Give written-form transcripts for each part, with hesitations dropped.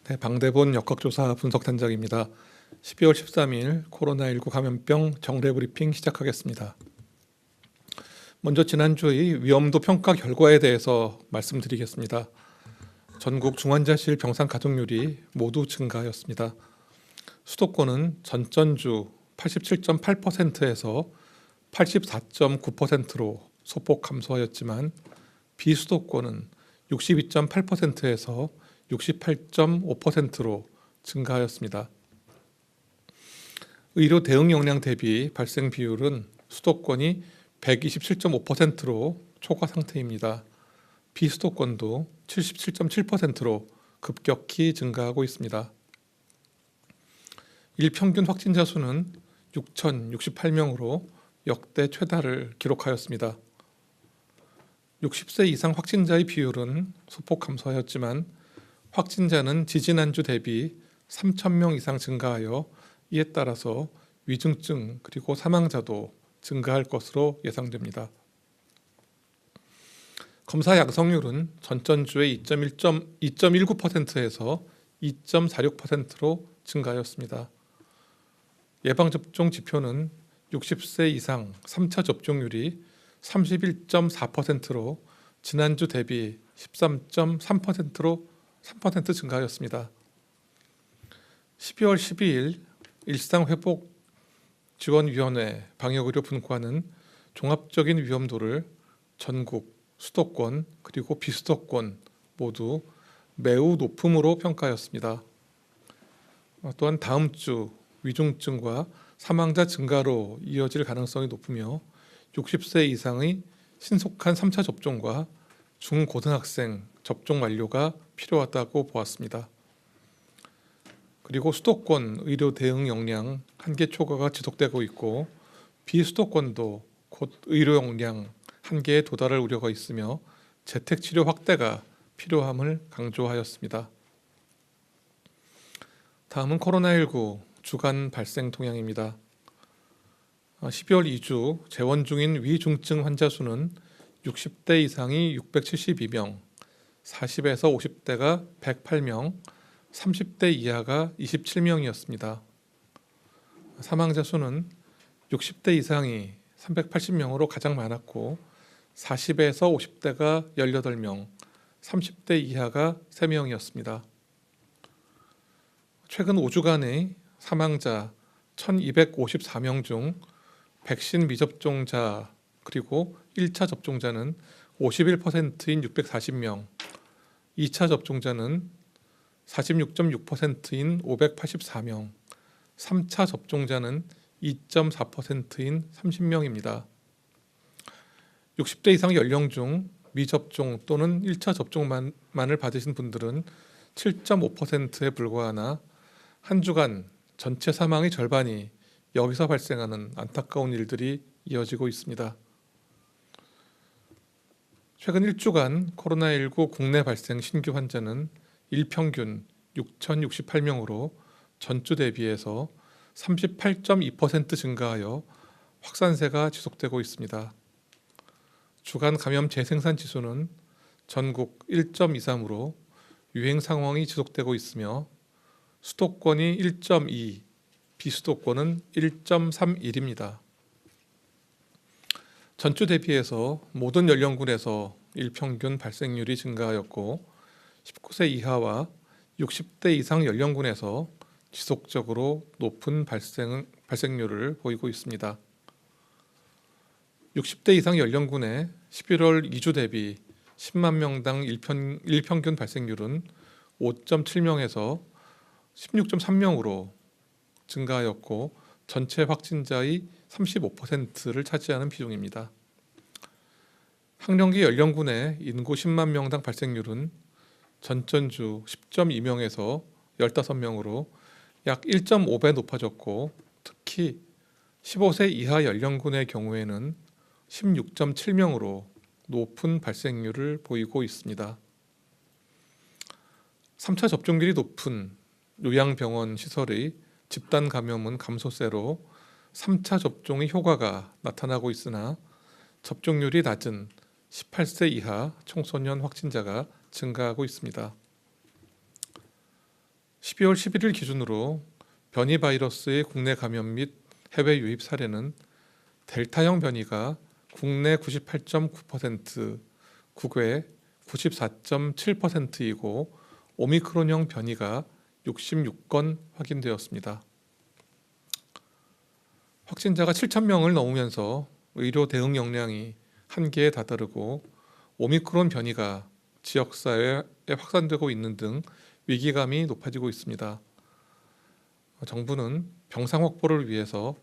네, 방대본 역학조사 분석단장입니다. 12월 13일 코로나19 감염병 정례 브리핑 시작하겠습니다. 먼저 지난주의 위험도 평가 결과에 대해서 말씀드리겠습니다. 전국 중환자실 병상 가동률이 모두 증가하였습니다. 수도권은 전전주 87.8%에서 84.9%로 소폭 감소하였지만 비수도권은 62.8%에서 68.5%로 증가하였습니다. 의료 대응 역량 대비 발생 비율은 수도권이 127.5%로 초과 상태입니다. 비수도권도 77.7%로 급격히 증가하고 있습니다. 일평균 확진자 수는 6,068명으로 역대 최다를 기록하였습니다. 60세 이상 확진자의 비율은 소폭 감소하였지만 확진자는 지지난주 대비 3,000명 이상 증가하여 이에 따라서 위중증 그리고 사망자도 증가할 것으로 예상됩니다. 검사 양성률은 전전주의 2.19%에서 2.46%로 증가하였습니다. 예방접종 지표는 60세 이상 3차 접종률이 31.4%로 지난주 대비 13.3%로 3% 증가하였습니다. 12월 12일 일상회복지원위원회 방역의료분과는 종합적인 위험도를 전국, 수도권 그리고 비수도권 모두 매우 높음으로 평가하였습니다. 또한 다음 주 위중증과 사망자 증가로 이어질 가능성이 높으며 60세 이상의 신속한 3차 접종과 중고등학생 접종 완료가 필요하다고 보았습니다. 그리고 수도권 의료 대응 역량 한계 초과가 지속되고 있고 비수도권도 곧 의료 역량 한계에 도달할 우려가 있으며 재택치료 확대가 필요함을 강조하였습니다. 다음은 코로나19 주간 발생 동향입니다. 12월 2주 재원 중인 위중증 환자 수는 60대 이상이 672명, 40에서 50대가 108명, 30대 이하가 27명이었습니다. 사망자 수는 60대 이상이 380명으로 가장 많았고 40에서 50대가 18명, 30대 이하가 3명이었습니다. 최근 5주간의 사망자 1254명 중 백신 미접종자 그리고 1차 접종자는 51%인 640명, 2차 접종자는 46.6%인 584명, 3차 접종자는 2.4%인 30명입니다. 60대 이상 연령 중 미접종 또는 1차 접종만을 받으신 분들은 7.5%에 불과하나 한 주간 전체 사망의 절반이 여기서 발생하는 안타까운 일들이 이어지고 있습니다. 최근 1주간 코로나19 국내 발생 신규 환자는 일평균 6,068명으로 전주 대비해서 38.2% 증가하여 확산세가 지속되고 있습니다. 주간 감염 재생산 지수는 전국 1.23으로 유행 상황이 지속되고 있으며 수도권이 1.2, 비수도권은 1.31입니다. 전주 대비해서 모든 연령군에서 일평균 발생률이 증가하였고 19세 이하와 60대 이상 연령군에서 지속적으로 높은 발생률을 보이고 있습니다. 60대 이상 연령군의 11월 2주 대비 10만 명당 일평균 발생률은 5.7명에서 16.3명으로 증가하였고 전체 확진자의 35%를 차지하는 비중입니다. 학령기 연령군의 인구 10만 명당 발생률은 전전주 10.2명에서 15명으로 약 1.5배 높아졌고 특히 15세 이하 연령군의 경우에는 16.7명으로 높은 발생률을 보이고 있습니다. 3차 접종률이 높은 요양병원 시설의 집단 감염은 감소세로 3차 접종의 효과가 나타나고 있으나 접종률이 낮은 18세 이하 청소년 확진자가 증가하고 있습니다. 12월 11일 기준으로 변이 바이러스의 국내 감염 및 해외 유입 사례는 델타형 변이가 국내 98.9%, 국외 94.7%이고 오미크론형 변이가 66건 확인되었습니다. 확진자가 7,000명을 넘으면서 의료 대응 역량이 한계에 다다르고 오미크론 변이가 지역사회에 확산되고 있는 등 위기감이 높아지고 있습니다. 정부는 병상 확보를 위해서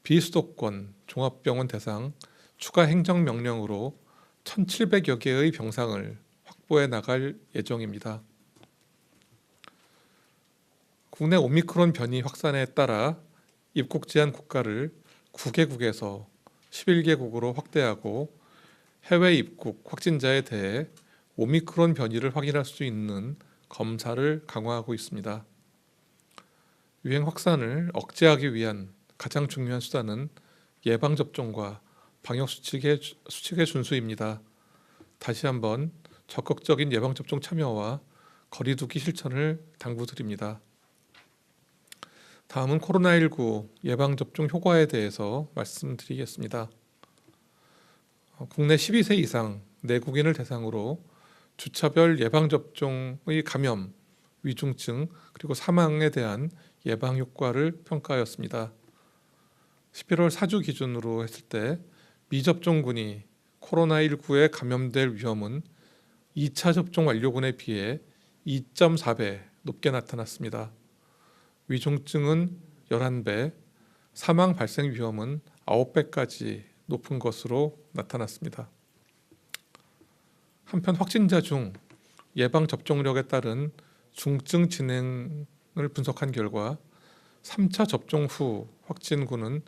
비수도권 종합병원 대상 추가 행정명령으로 1,700여 개의 병상을 확보해 나갈 예정입니다. 국내 오미크론 변이 확산에 따라 입국 제한 국가를 9개국에서 11개국으로 확대하고 해외 입국 확진자에 대해 오미크론 변이를 확인할 수 있는 검사를 강화하고 있습니다. 유행 확산을 억제하기 위한 가장 중요한 수단은 예방접종과 방역 수칙의 준수입니다. 다시 한번 적극적인 예방접종 참여와 거리두기 실천을 당부드립니다. 다음은 코로나19 예방접종 효과에 대해서 말씀드리겠습니다. 국내 12세 이상 내국인을 대상으로 주차별 예방접종의 감염, 위중증, 그리고 사망에 대한 예방 효과를 평가하였습니다. 11월 4주 기준으로 했을 때 미접종군이 코로나19에 감염될 위험은 2차 접종 완료군에 비해 2.4배 높게 나타났습니다. 위중증은 11배, 사망 발생 위험은 9배까지 높은 것으로 나타났습니다. 한편 확진자 중 예방 접종력에 따른 중증 진행을 분석한 결과 3차 접종 후 확진군은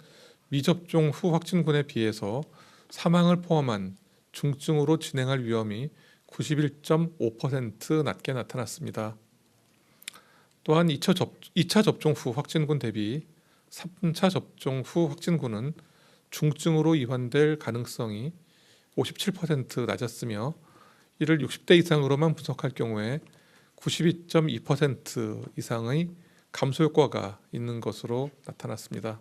미접종 후 확진군에 비해서 사망을 포함한 중증으로 진행할 위험이 91.5% 낮게 나타났습니다. 또한 2차 접종 후 확진군 대비 3차 접종 후 확진군은 중증으로 이완될 가능성이 57% 낮았으며 이를 60대 이상으로만 분석할 경우에 92.2% 이상의 감소 효과가 있는 것으로 나타났습니다.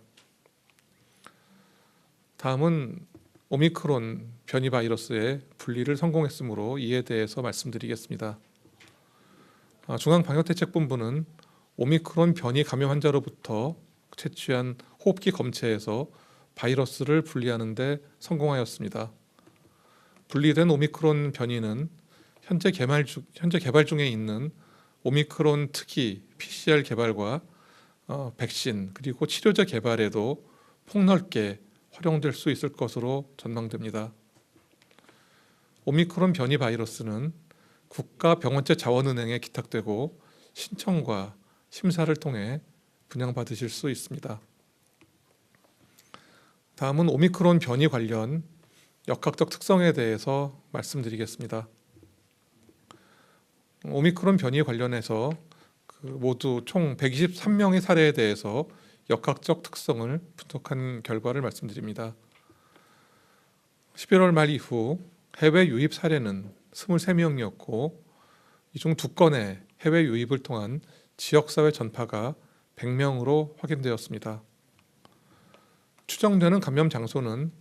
다음은 오미크론 변이 바이러스의 분리를 성공했으므로 이에 대해서 말씀드리겠습니다. 중앙방역대책본부는 오미크론 변이 감염 환자로부터 채취한 호흡기 검체에서 바이러스를 분리하는 데 성공하였습니다. 분리된 오미크론 변이는 현재 개발 중에 있는 오미크론 특이 PCR 개발과 백신 그리고 치료제 개발에도 폭넓게 활용될 수 있을 것으로 전망됩니다. 오미크론 변이 바이러스는 국가병원체 자원은행에 기탁되고 신청과 심사를 통해 분양받으실 수 있습니다. 다음은 오미크론 변이 관련 역학적 특성에 대해서 말씀드리겠습니다. 오미크론 변이 관련해서 모두 총 123명의 사례에 대해서 역학적 특성을 분석한 결과를 말씀드립니다. 11월 말 이후 해외 유입 사례는 23명이었고 이 중 2건의 해외 유입을 통한 지역사회 전파가 100명으로 확인되었습니다. 추정되는 감염 장소는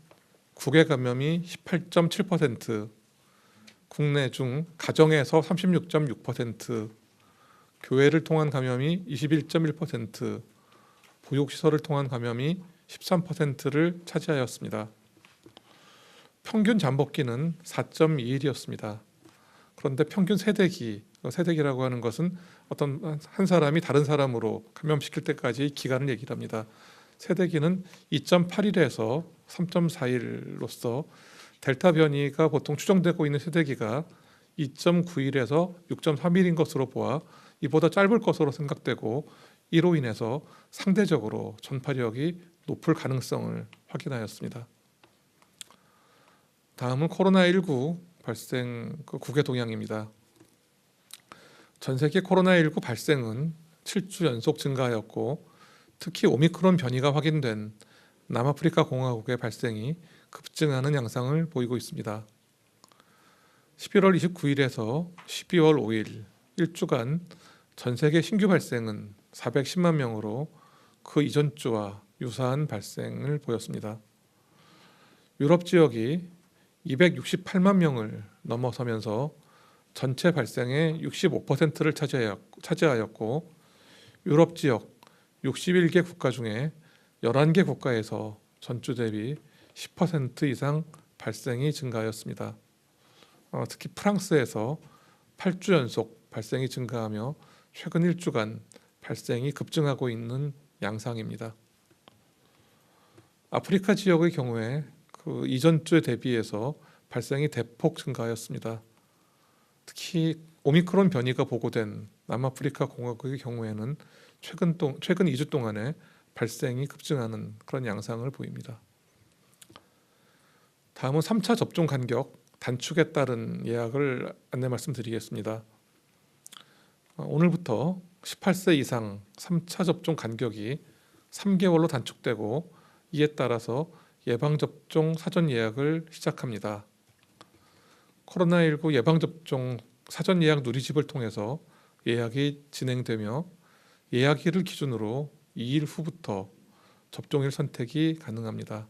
국외 감염이 18.7%, 국내 중 가정에서 36.6%, 교회를 통한 감염이 21.1%, 보육시설을 통한 감염이 13%를 차지하였습니다. 평균 잠복기는 4.2일이었습니다. 그런데 평균 세대기라고 하는 것은 어떤 한 사람이 다른 사람으로 감염시킬 때까지 기간을 얘기를 합니다. 세대기는 2.8일에서 3.4일로서 델타 변이가 보통 추정되고 있는 세대기가 2.9일에서 6.3일인 것으로 보아 이보다 짧을 것으로 생각되고 이로 인해서 상대적으로 전파력이 높을 가능성을 확인하였습니다. 다음은 코로나19 발생 국외 동향입니다. 전 세계 코로나19 발생은 7주 연속 증가하였고 특히 오미크론 변이가 확인된 남아프리카 공화국의 발생이 급증하는 양상을 보이고 있습니다. 11월 29일에서 12월 5일 1주간 전 세계 신규 발생은 410만 명으로 그 이전 주와 유사한 발생을 보였습니다. 유럽 지역이 268만 명을 넘어서면서 전체 발생의 65%를 차지하였고 유럽 지역 61개 국가 중에 11개 국가에서 전주 대비 10% 이상 발생이 증가하였습니다. 특히 프랑스에서 8주 연속 발생이 증가하며 최근 1주간 발생이 급증하고 있는 양상입니다. 아프리카 지역의 경우에 그 이전 주에 대비해서 발생이 대폭 증가하였습니다. 특히 오미크론 변이가 보고된 남아프리카 공화국의 경우에는 최근 2주 동안에 발생이 급증하는 그런 양상을 보입니다. 다음은 3차 접종 간격 단축에 따른 예약을 안내 말씀드리겠습니다. 오늘부터 18세 이상 3차 접종 간격이 3개월로 단축되고 이에 따라서 예방접종 사전 예약을 시작합니다. 코로나19 예방접종 사전 예약 누리집을 통해서 예약이 진행되며 예약일을 기준으로 2일 후부터 접종일 선택이 가능합니다.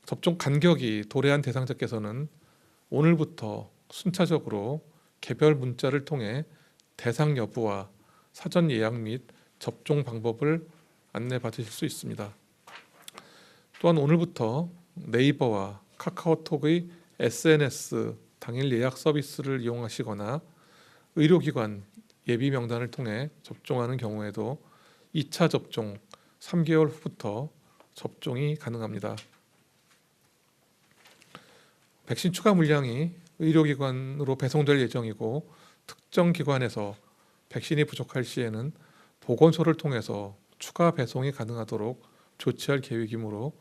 접종 간격이 도래한 대상자께서는 오늘부터 순차적으로 개별 문자를 통해 대상 여부와 사전 예약 및 접종 방법을 안내받으실 수 있습니다. 또한 오늘부터 네이버와 카카오톡의 SNS 당일 예약 서비스를 이용하시거나 의료기관 예비 명단을 통해 접종하는 경우에도 2차 접종 3개월 후부터 접종이 가능합니다. 백신 추가 물량이 의료기관으로 배송될 예정이고 특정 기관에서 백신이 부족할 시에는 보건소를 통해서 추가 배송이 가능하도록 조치할 계획이므로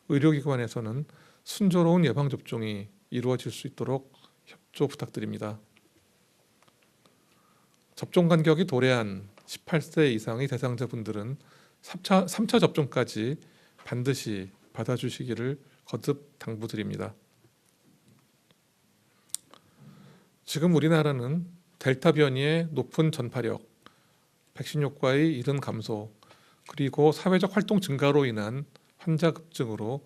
의료기관에서는 순조로운 예방접종이 이루어질 수 있도록 협조 부탁드립니다. 접종 간격이 도래한 18세 이상의 대상자분들은 3차 접종까지 반드시 받아주시기를 거듭 당부드립니다. 지금 우리나라는 델타 변이의 높은 전파력, 백신 효과의 이른 감소, 그리고 사회적 활동 증가로 인한 환자 급증으로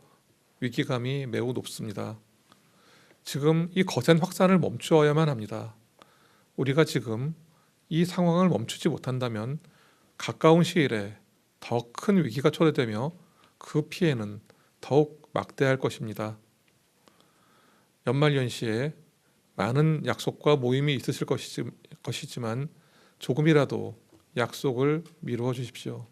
위기감이 매우 높습니다. 지금 이 거센 확산을 멈추어야만 합니다. 우리가 지금 이 상황을 멈추지 못한다면 가까운 시일에 더 큰 위기가 초래되며 그 피해는 더욱 막대할 것입니다. 연말연시에 많은 약속과 모임이 있으실 것이지만 조금이라도 약속을 미루어 주십시오.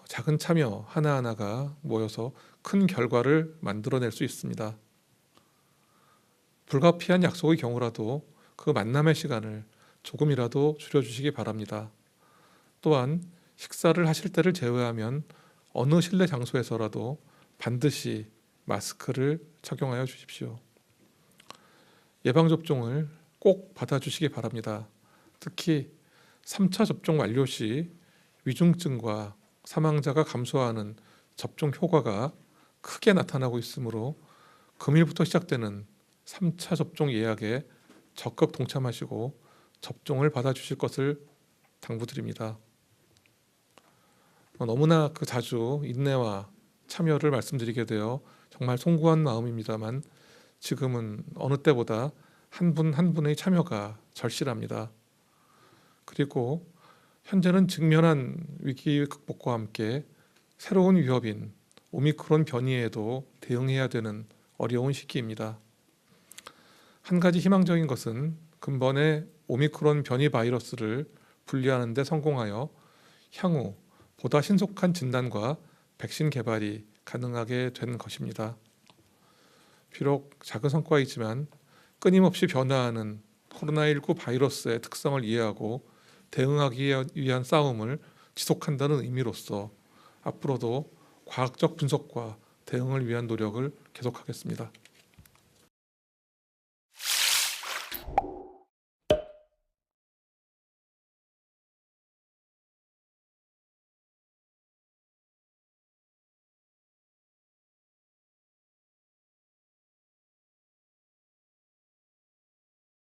작은 참여 하나하나가 모여서 큰 결과를 만들어낼 수 있습니다. 불가피한 약속의 경우라도 그 만남의 시간을 조금이라도 줄여주시기 바랍니다. 또한 식사를 하실 때를 제외하면 어느 실내 장소에서라도 반드시 마스크를 착용하여 주십시오. 예방접종을 꼭 받아주시기 바랍니다. 특히 3차 접종 완료 시 위중증과 사망자가 감소하는 접종 효과가 크게 나타나고 있으므로 금일부터 시작되는 3차 접종 예약에 적극 동참하시고 접종을 받아주실 것을 당부드립니다. 너무나 자주 인내와 참여를 말씀드리게 되어 정말 송구한 마음입니다만 지금은 어느 때보다 한 분 한 분의 참여가 절실합니다. 그리고 현재는 직면한 위기 극복과 함께 새로운 위협인 오미크론 변이에도 대응해야 되는 어려운 시기입니다. 한 가지 희망적인 것은 근본의 오미크론 변이 바이러스를 분리하는 데 성공하여 향후 보다 신속한 진단과 백신 개발이 가능하게 된 것입니다. 비록 작은 성과이지만 끊임없이 변화하는 코로나19 바이러스의 특성을 이해하고 대응하기 위한 싸움을 지속한다는 의미로서 앞으로도 과학적 분석과 대응을 위한 노력을 계속하겠습니다.